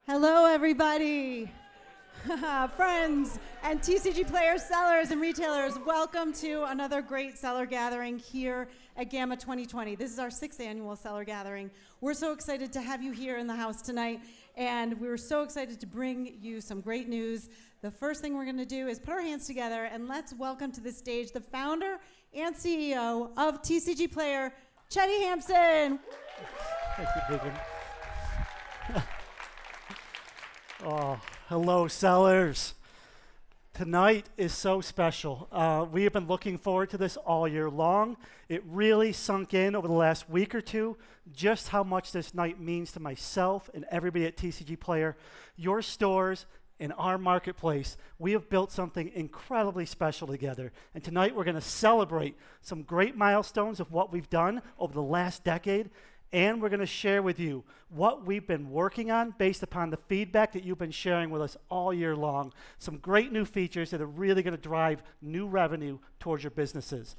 Hello, everybody. Friends and TCG player sellers and retailers, welcome to another great seller gathering here at GAMA 2020. This is our 6th annual seller gathering. We're so excited to have you here in the house tonight, and we're so excited to bring you some great news. The first thing we're going to do is put our hands together, and let's welcome to the stage the founder and CEO of TCG Player, Chetty Hampson. Thank you, Megan. Oh, hello, sellers. Tonight is so special. We have been looking forward to this all year long. It really sunk in over the last week or two just how much this night means to myself and everybody at TCG Player. Your stores and our marketplace, we have built something incredibly special together. And tonight we're going to celebrate some great milestones of what we've done over the last decade. And we're going to share with you what we've been working on based upon the feedback that you've been sharing with us all year long. Some great new features that are really going to drive new revenue towards your businesses.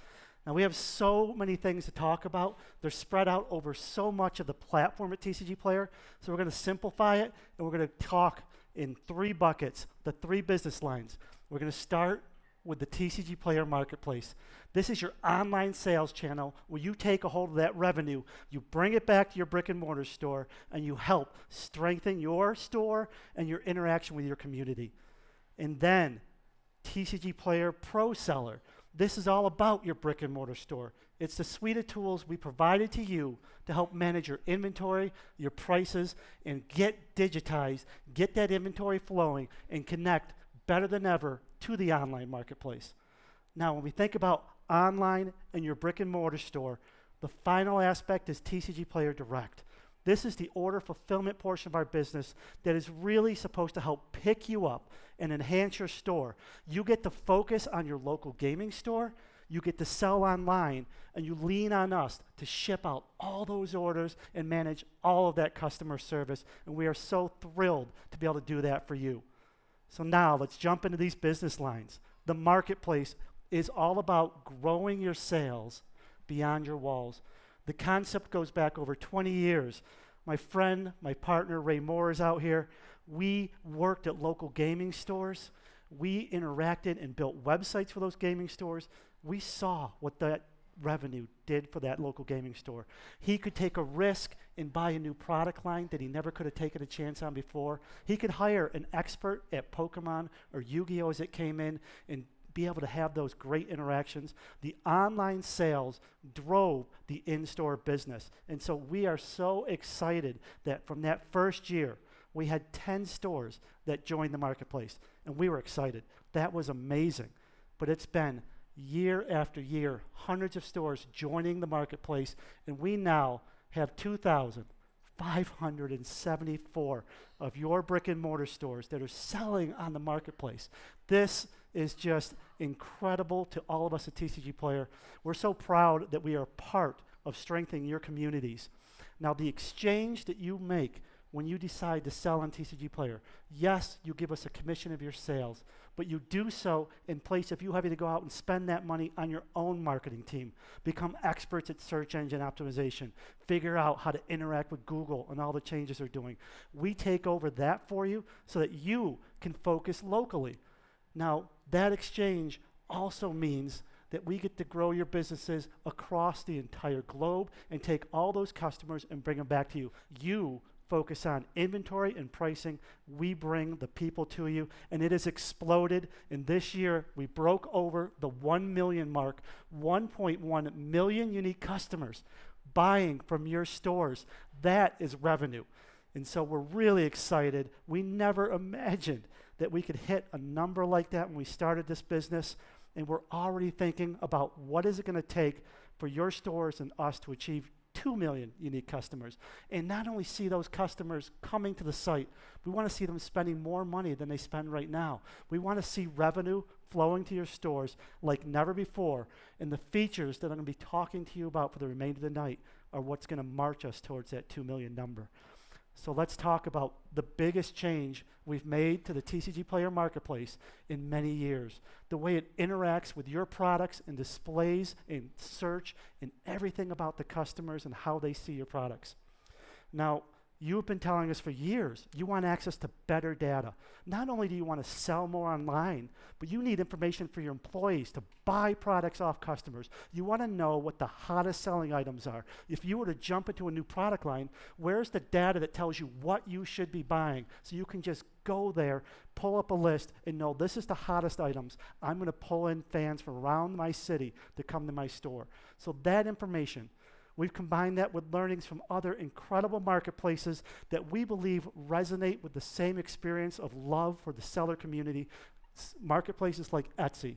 Now, we have so many things to talk about. They're spread out over so much of the platform at TCG Player. So we're going to simplify it, and we're going to talk in 3 buckets, the 3 business lines. We're going to start with the TCG Player Marketplace. This is your online sales channel where you take a hold of that revenue, you bring it back to your brick and mortar store, and you help strengthen your store and your interaction with your community. And then TCG Player Pro Seller. This is all about your brick and mortar store. It's the suite of tools we provided to you to help manage your inventory, your prices, and get digitized, get that inventory flowing, and connect better than ever to the online marketplace. Now, when we think about online and your brick and mortar store, the final aspect is TCG Player Direct. This is the order fulfillment portion of our business that is really supposed to help pick you up and enhance your store. You get to focus on your local gaming store, you get to sell online, and you lean on us to ship out all those orders and manage all of that customer service. And we are so thrilled to be able to do that for you. So now let's jump into these business lines. The marketplace is all about growing your sales beyond your walls. The concept goes back over 20 years. My friend, my partner, Ray Moore is out here. We worked at local gaming stores. We interacted and built websites for those gaming stores. We saw what that revenue did for that local gaming store. He could take a risk and buy a new product line that he never could have taken a chance on before. He could hire an expert at Pokemon or Yu-Gi-Oh! As it came in and be able to have those great interactions. The online sales drove the in-store business. And so we are so excited that from that first year, we had 10 stores that joined the marketplace. And we were excited. That was amazing. But it's been year after year, hundreds of stores joining the marketplace, and we now have 2,574 of your brick and mortar stores that are selling on the marketplace. This is just incredible to all of us at TCG Player. We're so proud that we are part of strengthening your communities. Now, the exchange that you make when you decide to sell on TCG Player, yes, you give us a commission of your sales, but you do so in place of you having to go out and spend that money on your own marketing team, become experts at search engine optimization, figure out how to interact with Google and all the changes they're doing. We take over that for you so that you can focus locally. Now, that exchange also means that we get to grow your businesses across the entire globe and take all those customers and bring them back to you. You focus on inventory and pricing. We bring the people to you, and it has exploded. And this year, we broke over the 1 million mark, 1.1 million unique customers buying from your stores. That is revenue. And so we're really excited. We never imagined that we could hit a number like that when we started this business, and we're already thinking about what is it going to take for your stores and us to achieve 2 million unique customers. And not only see those customers coming to the site, we want to see them spending more money than they spend right now. We want to see revenue flowing to your stores like never before. And the features that I'm going to be talking to you about for the remainder of the night are what's going to march us towards that 2 million number. So let's talk about the biggest change we've made to the TCG Player Marketplace in many years. The way it interacts with your products and displays and search and everything about the customers and how they see your products. Now, You've been telling us for years you want access to better data. Not only do you want to sell more online, but you need information for your employees to buy products off customers. You want to know what the hottest selling items are. If you were to jump into a new product line, where's the data that tells you what you should be buying? So you can just go there, pull up a list, and know this is the hottest items. I'm going to pull in fans from around my city to come to my store. So that information, we've combined that with learnings from other incredible marketplaces that we believe resonate with the same experience of love for the seller community, marketplaces like Etsy.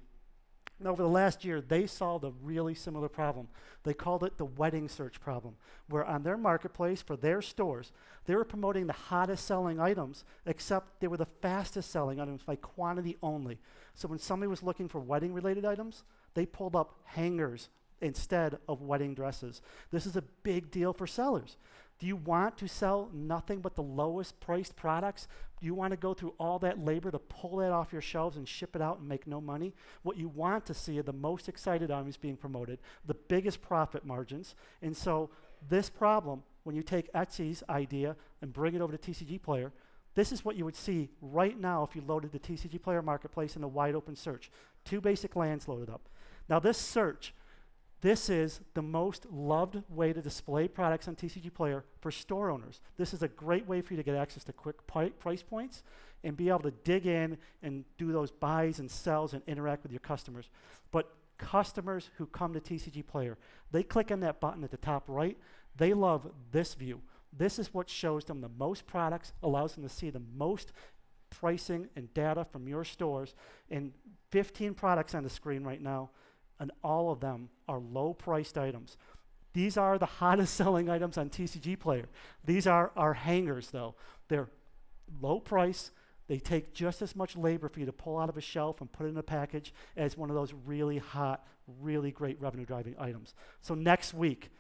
And over the last year, they solved a really similar problem. They called it the wedding search problem, where on their marketplace for their stores, they were promoting the hottest selling items, except they were the fastest selling items by quantity only. So when somebody was looking for wedding related items, they pulled up hangers instead of wedding dresses. This is a big deal for sellers. Do you want to sell nothing but the lowest priced products? Do you want to go through all that labor to pull that off your shelves and ship it out and make no money? What you want to see are the most excited items being promoted, the biggest profit margins. And so this problem, when you take Etsy's idea and bring it over to TCG Player, this is what you would see right now if you loaded the TCG Player marketplace in a wide open search. 2 basic lands loaded up. Now this search, this is the most loved way to display products on TCG Player for store owners. This is a great way for you to get access to quick price points and be able to dig in and do those buys and sells and interact with your customers. But customers who come to TCG Player, they click on that button at the top right, they love this view. This is what shows them the most products, allows them to see the most pricing and data from your stores, and 15 products on the screen right now, and all of them are low-priced items. These are the hottest selling items on TCG Player. These are our hangers, though. They're low price. They take just as much labor for you to pull out of a shelf and put it in a package as one of those really hot, really great revenue-driving items. So next week,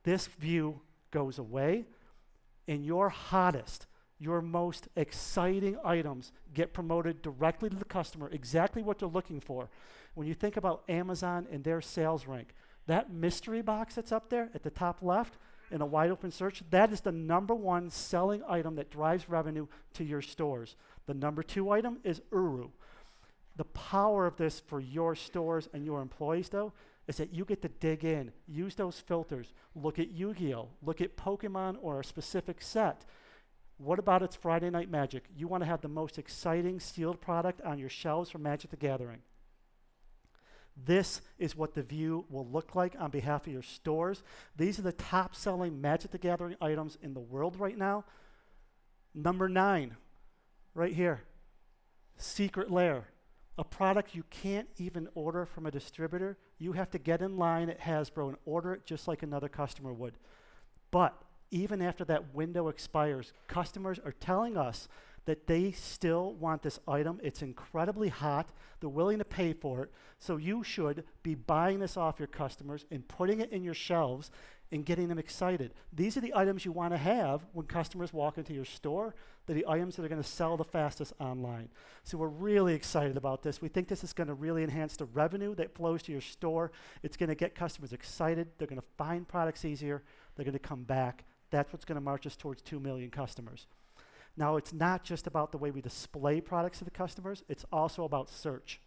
this view goes away, and your hottest, your most exciting items get promoted directly to the customer, exactly what they're looking for. When you think about Amazon and their sales rank, that mystery box that's up there at the top left in a wide open search, that is the #1 selling item that drives revenue to your stores. The #2 item is Uru. The power of this for your stores and your employees, though, is that you get to dig in, use those filters, look at Yu-Gi-Oh, look at Pokemon or a specific set. What about its Friday Night Magic? You want to have the most exciting sealed product on your shelves for Magic the Gathering. This is what the view will look like on behalf of your stores. These are the top selling Magic the Gathering items in the world right now. #9, right here, Secret Lair. A product you can't even order from a distributor. You have to get in line at Hasbro and order it just like another customer would. But even after that window expires, customers are telling us that they still want this item. It's incredibly hot. They're willing to pay for it. So you should be buying this off your customers and putting it in your shelves and getting them excited. These are the items you want to have when customers walk into your store. They're the items that are going to sell the fastest online. So we're really excited about this. We think this is going to really enhance the revenue that flows to your store. It's going to get customers excited. They're going to find products easier. They're going to come back. That's what's going to march us towards 2 million customers. Now, it's not just about the way we display products to the customers, it's also about search.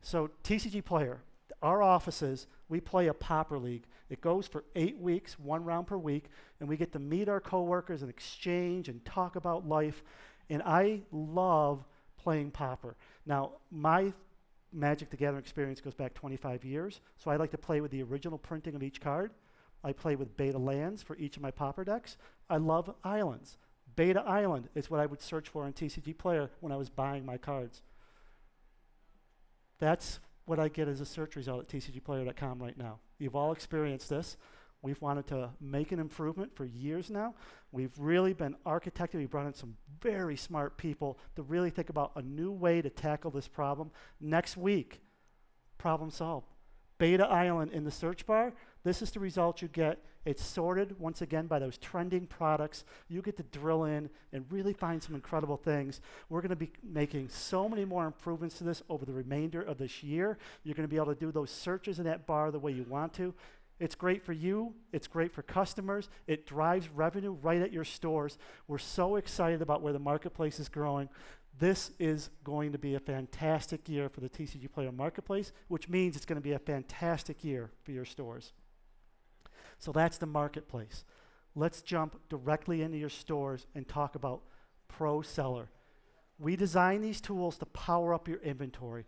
So TCG Player, our offices, we play a Popper League. It goes for 8 weeks, 1 round per week, and we get to meet our coworkers and exchange and talk about life. And I love playing Popper. Now, my Magic the Gathering experience goes back 25 years, so I like to play with the original printing of each card. I play with beta lands for each of my Popper decks. I love islands. Beta Island is what I would search for in TCG Player when I was buying my cards. That's what I get as a search result at tcgplayer.com right now. You've all experienced this. We've wanted to make an improvement for years now. We've really been architected. We've brought in some very smart people to really think about a new way to tackle this problem. Next week, problem solved. Beta Island in the search bar, this is the result you get. It's sorted, once again, by those trending products. You get to drill in and really find some incredible things. We're going to be making so many more improvements to this over the remainder of this year. You're going to be able to do those searches in that bar the way you want to. It's great for you, it's great for customers, it drives revenue right at your stores. We're so excited about where the marketplace is growing. This is going to be a fantastic year for the TCG Player Marketplace, which means it's going to be a fantastic year for your stores. So that's the marketplace. Let's jump directly into your stores and talk about Pro Seller. We designed these tools to power up your inventory.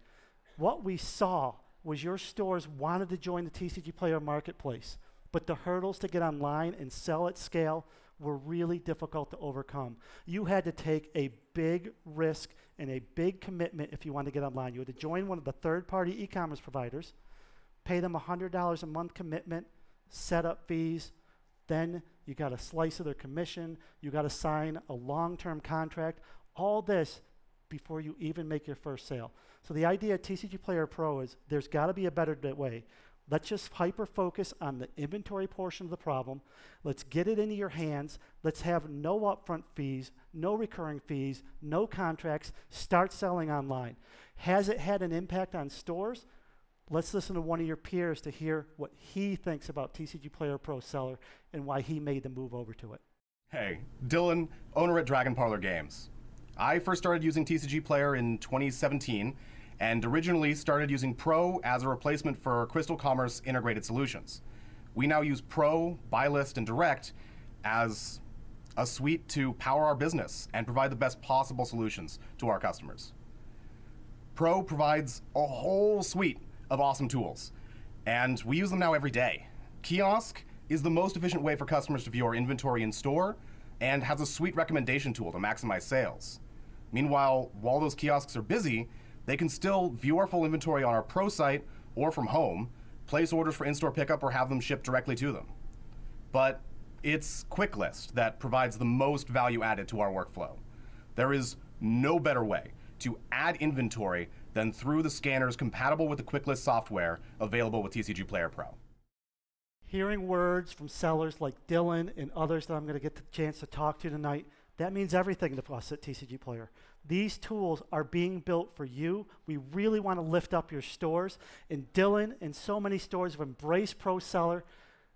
What we saw was your stores wanted to join the TCG Player Marketplace, but the hurdles to get online and sell at scale were really difficult to overcome. You had to take a big risk and a big commitment if you wanted to get online. You had to join one of the third-party e-commerce providers, pay them $100 a month commitment, set up fees, then you got a slice of their commission, you got to sign a long-term contract, all this before you even make your first sale. So the idea at TCG Player Pro is there's got to be a better way. Let's just hyper-focus on the inventory portion of the problem. Let's get it into your hands. Let's have no upfront fees, no recurring fees, no contracts. Start selling online. Has it had an impact on stores? Let's listen to one of your peers to hear what he thinks about TCG Player Pro Seller and why he made the move over to it. Hey, Dylan, owner at Dragon Parlor Games. I first started using TCG Player in 2017 and originally started using Pro as a replacement for Crystal Commerce integrated solutions. We now use Pro, Buylist, and Direct as a suite to power our business and provide the best possible solutions to our customers. Pro provides a whole suite of awesome tools, and we use them now every day. Kiosk is the most efficient way for customers to view our inventory in store and has a sweet recommendation tool to maximize sales. Meanwhile, while those kiosks are busy, they can still view our full inventory on our Pro site or from home, place orders for in-store pickup, or have them shipped directly to them. But it's QuickList that provides the most value added to our workflow. There is no better way to add inventory than through the scanners compatible with the QuickList software available with TCG Player Pro. Hearing words from sellers like Dylan and others that I'm going to get the chance to talk to tonight, that means everything to us at TCG Player. These tools are being built for you. We really want to lift up your stores. And Dylan and so many stores have embraced Pro Seller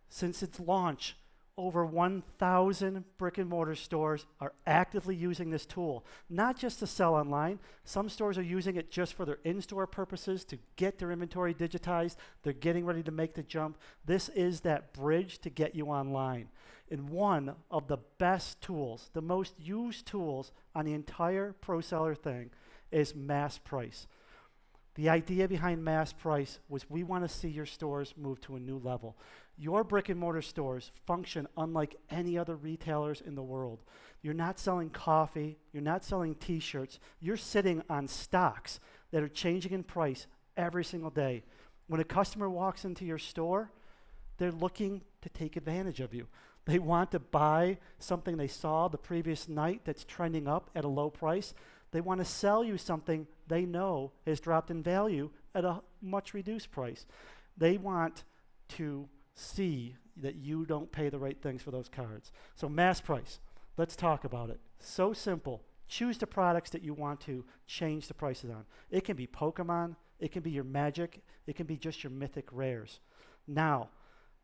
since its launch. Over 1,000 brick and mortar stores are actively using this tool, not just to sell online. Some stores are using it just for their in-store purposes to get their inventory digitized. They're getting ready to make the jump. This is that bridge to get you online. And one of the best tools, the most used tools on the entire Pro Seller thing is MASSPrice. The idea behind MASSPrice was we want to see your stores move to a new level. Your brick and mortar stores function unlike any other retailers in the world. You're not selling coffee, you're not selling t-shirts, you're sitting on stocks that are changing in price every single day. When a customer walks into your store, they're looking to take advantage of you. They want to buy something they saw the previous night that's trending up at a low price. They want to sell you something they know has dropped in value at a much reduced price. They want to see that you don't pay the right things for those cards. So MASSPrice, let's talk about it. So simple. Choose the products that you want to change the prices on. It can be Pokemon, it can be your Magic, it can be just your Mythic Rares. Now,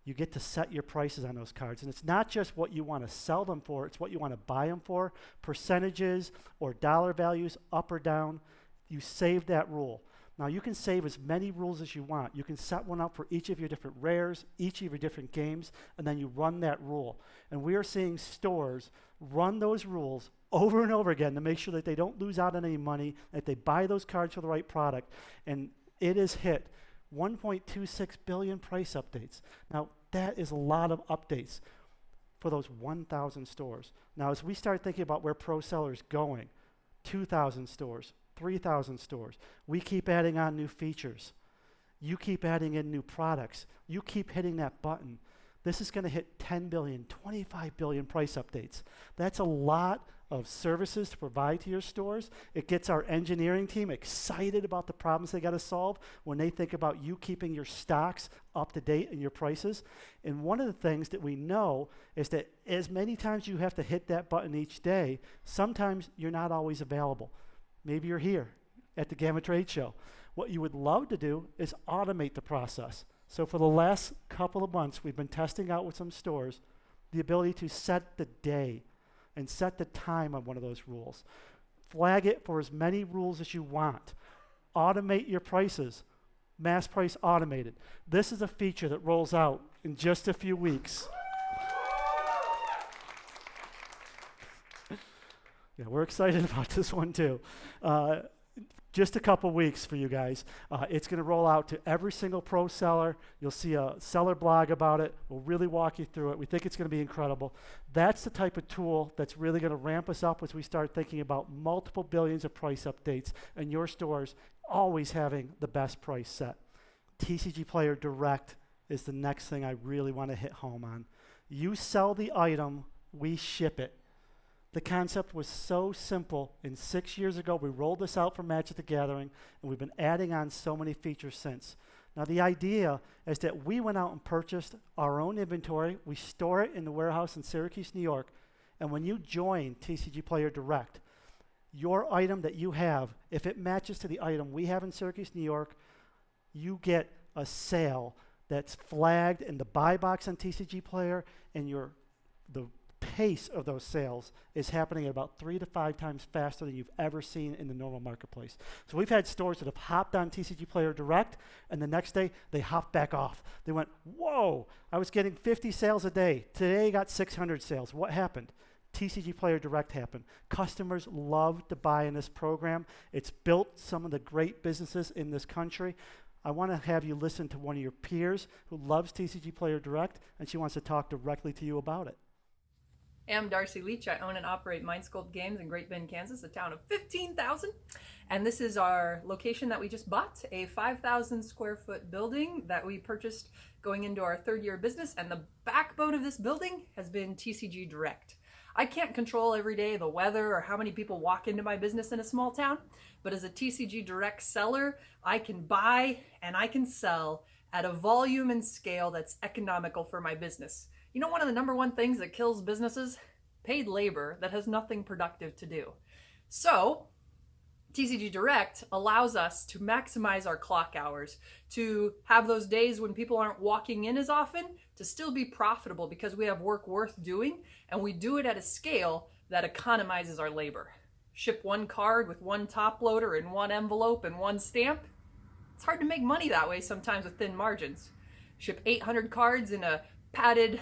you get to set your prices on those cards. And it's not just what you want to sell them for, it's what you want to buy them for. Percentages or dollar values, up or down, you save that rule. Now you can save as many rules as you want. You can set one up for each of your different rares, each of your different games, and then you run that rule. And we are seeing stores run those rules over and over again to make sure that they don't lose out on any money, that they buy those cards for the right product. And it has hit 1.26 billion price updates. Now, that is a lot of updates for those 1,000 stores. Now, as we start thinking about where Pro Seller is going, 2,000 stores, 3,000 stores, we keep adding on new features. You keep adding in new products. You keep hitting that button. This is going to hit 10 billion, 25 billion price updates. That's a lot of services to provide to your stores. It gets our engineering team excited about the problems they got to solve when they think about you keeping your stocks up to date and your prices. And one of the things that we know is that as many times you have to hit that button each day, sometimes you're not always available. Maybe you're here at the GAMA Trade Show. What you would love to do is automate the process. So for the last couple of months, we've been testing out with some stores the ability to set the day and set the time on one of those rules. Flag it for as many rules as you want. Automate your prices. MASSPrice Automated. This is a feature that rolls out in just a few weeks. Yeah, we're excited about this one too. Just a couple weeks for you guys. It's going to roll out to every single pro seller. You'll see a seller blog about it. We'll really walk you through it. We think it's going to be incredible. That's the type of tool that's really going to ramp us up as we start thinking about multiple billions of price updates and your stores always having the best price set. TCG Player Direct is the next thing I really want to hit home on. You sell the item, we ship it. The concept was so simple, and 6 years ago we rolled this out for Magic the Gathering, and we've been adding on so many features since. Now the idea is that we went out and purchased our own inventory, we store it in the warehouse in Syracuse, New York, and when you join TCG Player Direct, your item that you have, if it matches to the item we have in Syracuse, New York, you get a sale that's flagged in the buy box on TCG Player, and the pace of those sales is happening at about 3 to 5 times faster than you've ever seen in the normal marketplace. So we've had stores that have hopped on TCG Player Direct, and the next day they hopped back off. They went, whoa, I was getting 50 sales a day. Today I got 600 sales. What happened? TCG Player Direct happened. Customers love to buy in this program. It's built some of the great businesses in this country. I want to have you listen to one of your peers who loves TCG Player Direct, and she wants to talk directly to you about it. I'm Darcy Leach. I own and operate Mindsculpt Games in Great Bend, Kansas, a town of 15,000. And this is our location that we just bought, a 5,000 square foot building that we purchased going into our 3rd year of business. And the backbone of this building has been TCG Direct. I can't control every day the weather or how many people walk into my business in a small town, but as a TCG Direct seller, I can buy and I can sell at a volume and scale that's economical for my business. You know, one of the #1 things that kills businesses? Paid labor that has nothing productive to do. So, TCG Direct allows us to maximize our clock hours, to have those days when people aren't walking in as often, to still be profitable because we have work worth doing, and we do it at a scale that economizes our labor. Ship 1 card with 1 top loader and 1 envelope and 1 stamp. It's hard to make money that way sometimes with thin margins. Ship 800 cards in a padded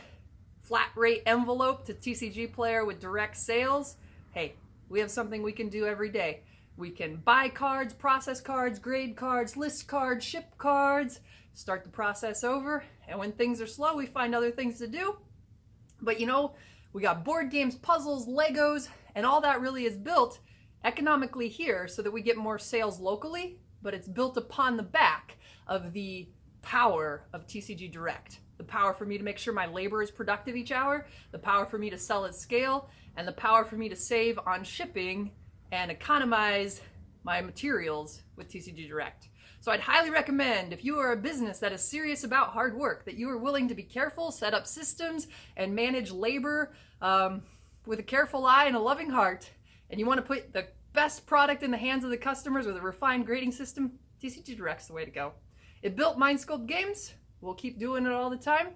flat rate envelope to TCG Player with direct sales. Hey, we have something we can do every day. We can buy cards, process cards, grade cards, list cards, ship cards, start the process over, and when things are slow, we find other things to do. But you know, we got board games, puzzles, Legos, and all that really is built economically here so that we get more sales locally, but it's built upon the back of the power of TCG Direct. The power for me to make sure my labor is productive each hour, the power for me to sell at scale, and the power for me to save on shipping and economize my materials with TCG Direct. So I'd highly recommend, if you are a business that is serious about hard work, that you are willing to be careful, set up systems, and manage labor with a careful eye and a loving heart, and you want to put the best product in the hands of the customers with a refined grading system, TCG Direct's the way to go. It built Mindsculpt Games. We'll keep doing it all the time.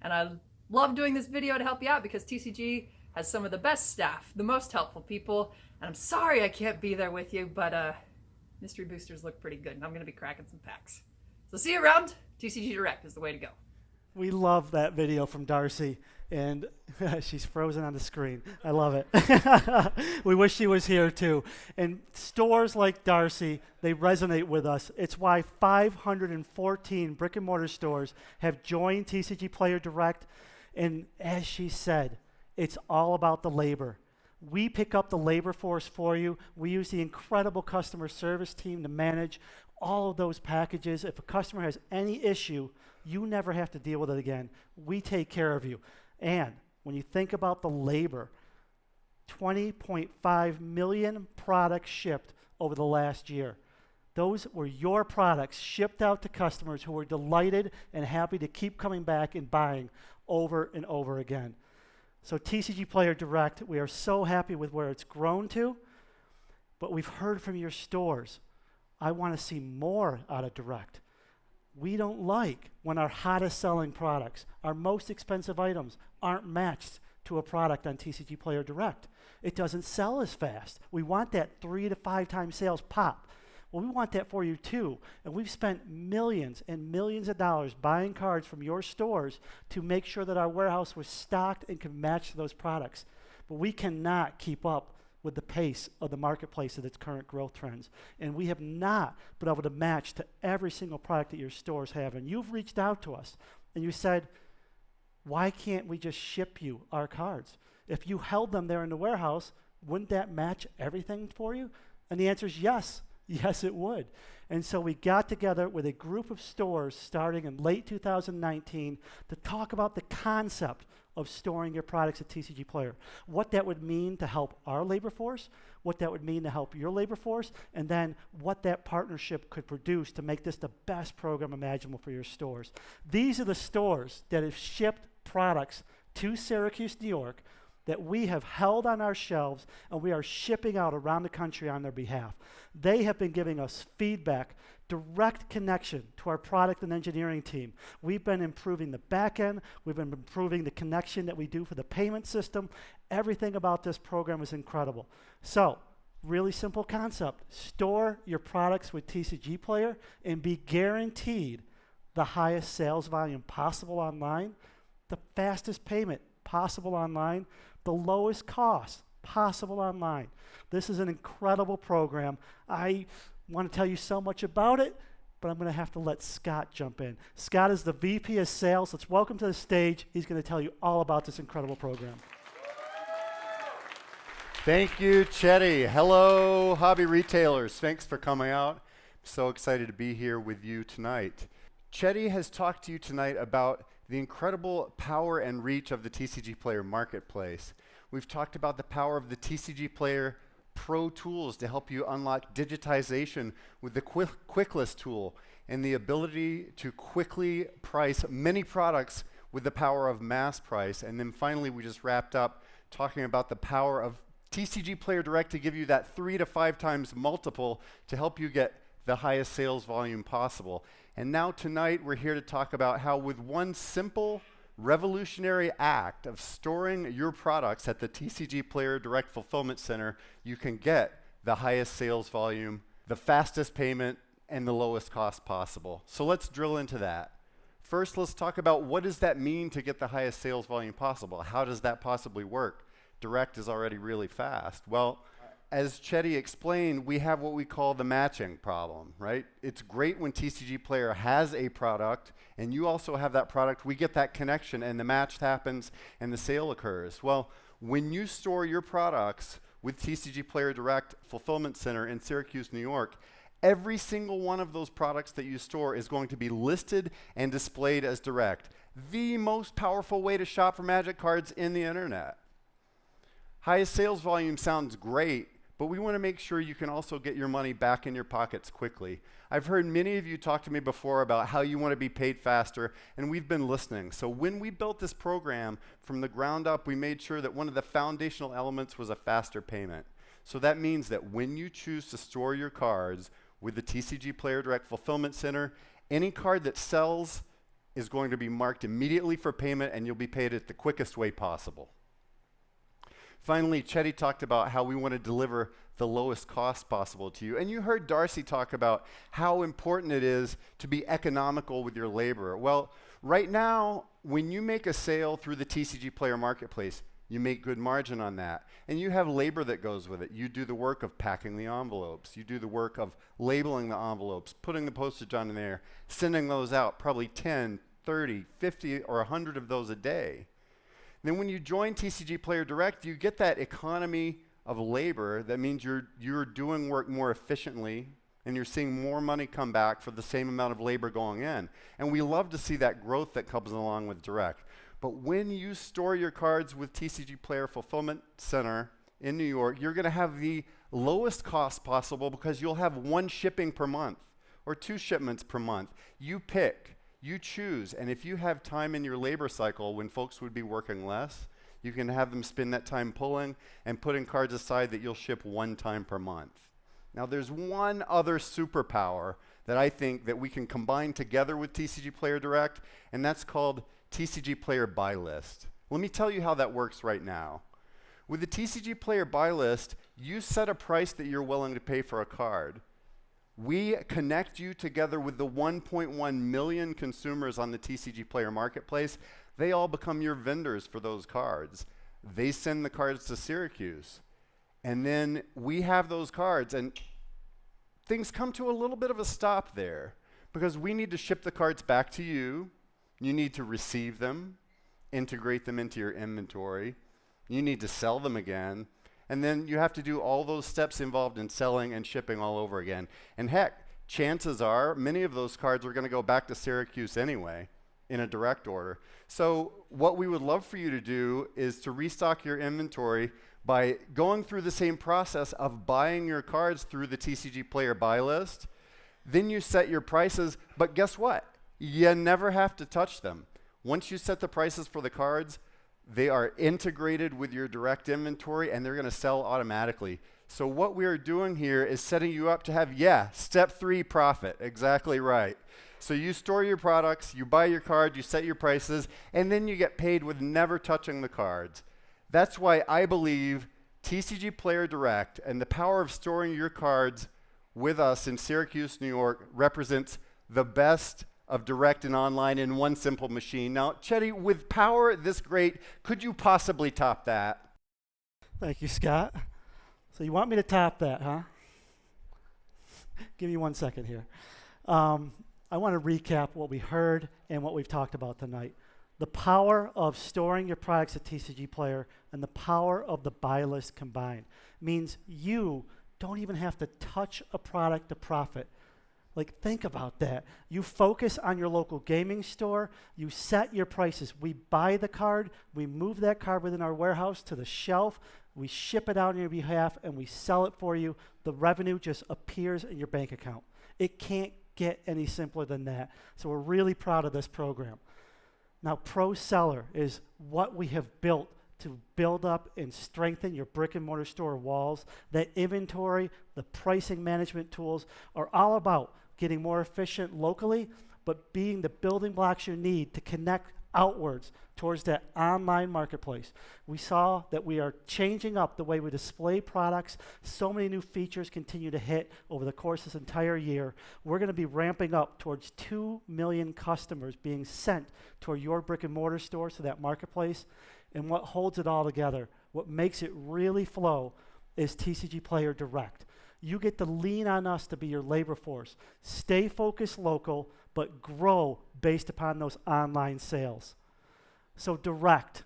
And I love doing this video to help you out because TCG has some of the best staff, the most helpful people. And I'm sorry I can't be there with you, but mystery boosters look pretty good and I'm going to be cracking some packs. So see you around. TCG Direct is the way to go. We love that video from Darcy, and she's frozen on the screen. I love it. We wish she was here too. And stores like Darcy, they resonate with us. It's why 514 brick and mortar stores have joined TCG Player Direct. And as she said, it's all about the labor. We pick up the labor force for you. We use the incredible customer service team to manage all of those packages. If a customer has any issue, you never have to deal with it again. We take care of you. And when you think about the labor, 20.5 million products shipped over the last year. Those were your products shipped out to customers who were delighted and happy to keep coming back and buying over and over again. So TCG Player Direct, we are so happy with where it's grown to, but we've heard from your stores. I want to see more out of Direct. We don't like when our hottest selling products, our most expensive items, aren't matched to a product on TCG Player Direct. It doesn't sell as fast. We want that 3 to 5 times sales pop. Well, we want that for you too. And we've spent millions and millions of dollars buying cards from your stores to make sure that our warehouse was stocked and could match those products. But we cannot keep up with the pace of the marketplace at its current growth trends. And we have not been able to match to every single product that your stores have. And you've reached out to us and you said, why can't we just ship you our cards? If you held them there in the warehouse, wouldn't that match everything for you? And the answer is yes. Yes, it would. And so we got together with a group of stores starting in late 2019 to talk about the concept of storing your products at TCG Player. What that would mean to help our labor force, what that would mean to help your labor force, and then what that partnership could produce to make this the best program imaginable for your stores. These are the stores that have shipped products to Syracuse, New York, that we have held on our shelves and we are shipping out around the country on their behalf. They have been giving us feedback, direct connection to our product and engineering team. We've been improving the back end, we've been improving the connection that we do for the payment system. Everything about this program is incredible. So, really simple concept. Store your products with TCG Player and be guaranteed the highest sales volume possible online, the fastest payment possible online, the lowest cost possible online. This is an incredible program. I want to tell you so much about it, but I'm going to have to let Scott jump in. Scott is the VP of Sales. Let's welcome to the stage. He's going to tell you all about this incredible program. Thank you, Chetty. Hello, hobby retailers. Thanks for coming out. I'm so excited to be here with you tonight. Chetty has talked to you tonight about the incredible power and reach of the TCG Player marketplace. We've talked about the power of the TCG Player Pro tools to help you unlock digitization with the quick list tool and the ability to quickly price many products with the power of MASSPrice. And then finally, we just wrapped up talking about the power of TCG Player Direct to give you that 3 to 5 times multiple to help you get the highest sales volume possible. And now tonight we're here to talk about how with one simple revolutionary act of storing your products at the TCG Player Direct Fulfillment Center, you can get the highest sales volume, the fastest payment, and the lowest cost possible. So let's drill into that. First, let's talk about what does that mean to get the highest sales volume possible? How does that possibly work? Direct is already really fast. Well, as Chetty explained, we have what we call the matching problem, right? It's great when TCG Player has a product and you also have that product, we get that connection and the match happens and the sale occurs. Well, when you store your products with TCG Player Direct Fulfillment Center in Syracuse, New York, every single one of those products that you store is going to be listed and displayed as direct. The most powerful way to shop for Magic cards in the internet. Highest sales volume sounds great, but we want to make sure you can also get your money back in your pockets quickly. I've heard many of you talk to me before about how you want to be paid faster, and we've been listening. So when we built this program from the ground up, we made sure that one of the foundational elements was a faster payment. So that means that when you choose to store your cards with the TCG Player Direct Fulfillment Center, any card that sells is going to be marked immediately for payment, and you'll be paid it the quickest way possible. Finally, Chetty talked about how we want to deliver the lowest cost possible to you. And you heard Darcy talk about how important it is to be economical with your labor. Well, right now, when you make a sale through the TCG Player Marketplace, you make good margin on that. And you have labor that goes with it. You do the work of packing the envelopes. You do the work of labeling the envelopes, putting the postage on there, sending those out, probably 10, 30, 50, or 100 of those a day. Then when you join TCG Player Direct, you get that economy of labor. That means you're doing work more efficiently and you're seeing more money come back for the same amount of labor going in. And we love to see that growth that comes along with Direct. But when you store your cards with TCG Player Fulfillment Center in New York, you're going to have the lowest cost possible because you'll have 1 shipping per month or 2 shipments per month. You pick. You choose, and if you have time in your labor cycle when folks would be working less, you can have them spend that time pulling and putting cards aside that you'll ship 1 time per month. Now there's one other superpower that I think that we can combine together with TCG Player Direct, and that's called TCG Player Buylist. Let me tell you how that works right now. With the TCG Player Buylist, you set a price that you're willing to pay for a card. We connect you together with the 1.1 million consumers on the TCG Player Marketplace. They all become your vendors for those cards. They send the cards to Syracuse. And then we have those cards, and things come to a little bit of a stop there because we need to ship the cards back to you. You need to receive them, integrate them into your inventory. You need to sell them again. And then you have to do all those steps involved in selling and shipping all over again. And heck, chances are many of those cards are going to go back to Syracuse anyway in a direct order. So what we would love for you to do is to restock your inventory by going through the same process of buying your cards through the TCG Player Buy List. Then you set your prices, but guess what? You never have to touch them. Once you set the prices for the cards, they are integrated with your direct inventory and they're going to sell automatically. So what we are doing here is setting you up to have, step 3 profit. Exactly right. So you store your products, you buy your card, you set your prices, and then you get paid with never touching the cards. That's why I believe TCG Player Direct and the power of storing your cards with us in Syracuse, New York represents the best of direct and online in one simple machine. Now, Chetty, with power this great, could you possibly top that? Thank you, Scott. So you want me to top that, huh? Give me 1 second here. I want to recap what we heard and what we've talked about tonight. The power of storing your products at TCG Player and the power of the buy list combined means you don't even have to touch a product to profit. Like, think about that. You focus on your local gaming store, you set your prices. We buy the card, we move that card within our warehouse to the shelf, we ship it out on your behalf, and we sell it for you. The revenue just appears in your bank account. It can't get any simpler than that. So we're really proud of this program. Now, Pro Seller is what we have built to build up and strengthen your brick and mortar store walls. That inventory, the pricing management tools are all about getting more efficient locally, but being the building blocks you need to connect outwards towards that online marketplace. We saw that we are changing up the way we display products. So many new features continue to hit over the course of this entire year. We're going to be ramping up towards 2 million customers being sent toward your brick and mortar stores to that marketplace. And what holds it all together, what makes it really flow, is TCG Player Direct. You get to lean on us to be your labor force. Stay focused local, but grow based upon those online sales. So Direct,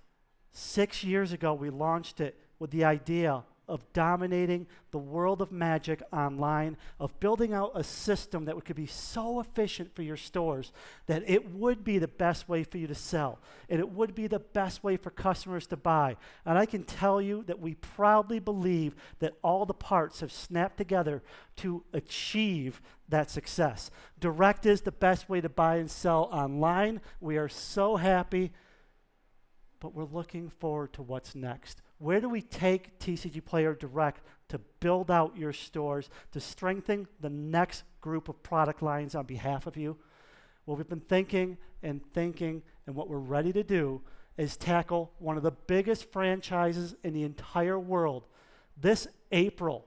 6 years ago, we launched it with the idea of dominating the world of Magic online, of building out a system that could be so efficient for your stores that it would be the best way for you to sell, and it would be the best way for customers to buy. And I can tell you that we proudly believe that all the parts have snapped together to achieve that success. Direct is the best way to buy and sell online. We are so happy, but we're looking forward to what's next. Where do we take TCG Player Direct to build out your stores, to strengthen the next group of product lines on behalf of you? Well, we've been thinking, and what we're ready to do is tackle one of the biggest franchises in the entire world. This April,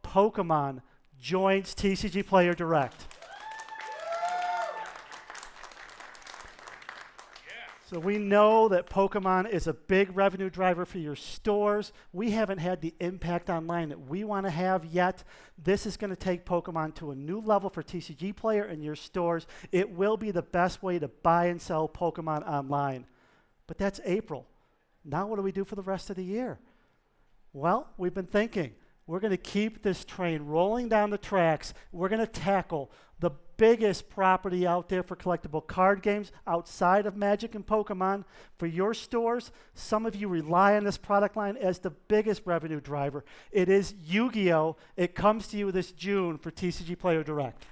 Pokemon joins TCG Player Direct. So we know that Pokemon is a big revenue driver for your stores. We haven't had the impact online that we want to have yet. This is going to take Pokemon to a new level for TCG Player in your stores. It will be the best way to buy and sell Pokemon online. But that's April. Now what do we do for the rest of the year? Well, we've been thinking. We're going to keep this train rolling down the tracks. We're going to tackle the biggest property out there for collectible card games outside of Magic and Pokemon. For your stores, some of you rely on this product line as the biggest revenue driver. It is Yu-Gi-Oh! It comes to you this June for TCG Player Direct.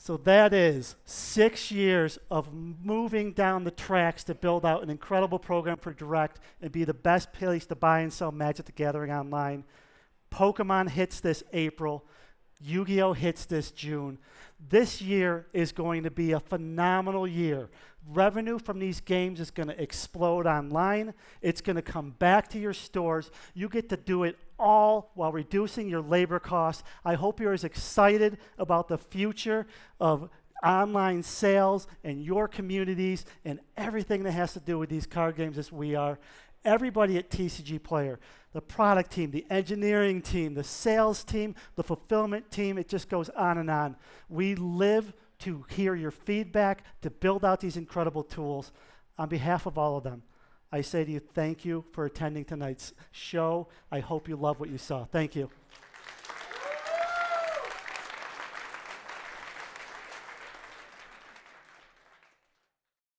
So that is 6 years of moving down the tracks to build out an incredible program for direct and be the best place to buy and sell Magic the Gathering online. Pokemon hits this April. Yu-Gi-Oh! Hits this June. This year is going to be a phenomenal year. Revenue from these games is going to explode online. It's going to come back to your stores. You get to do it all while reducing your labor costs. I hope you're as excited about the future of online sales and your communities and everything that has to do with these card games as we are. Everybody at TCG Player, the product team, the engineering team, the sales team, the fulfillment team, it just goes on and on. We live to hear your feedback, to build out these incredible tools. On behalf of all of them, I say to you, thank you for attending tonight's show. I hope you love what you saw. Thank you.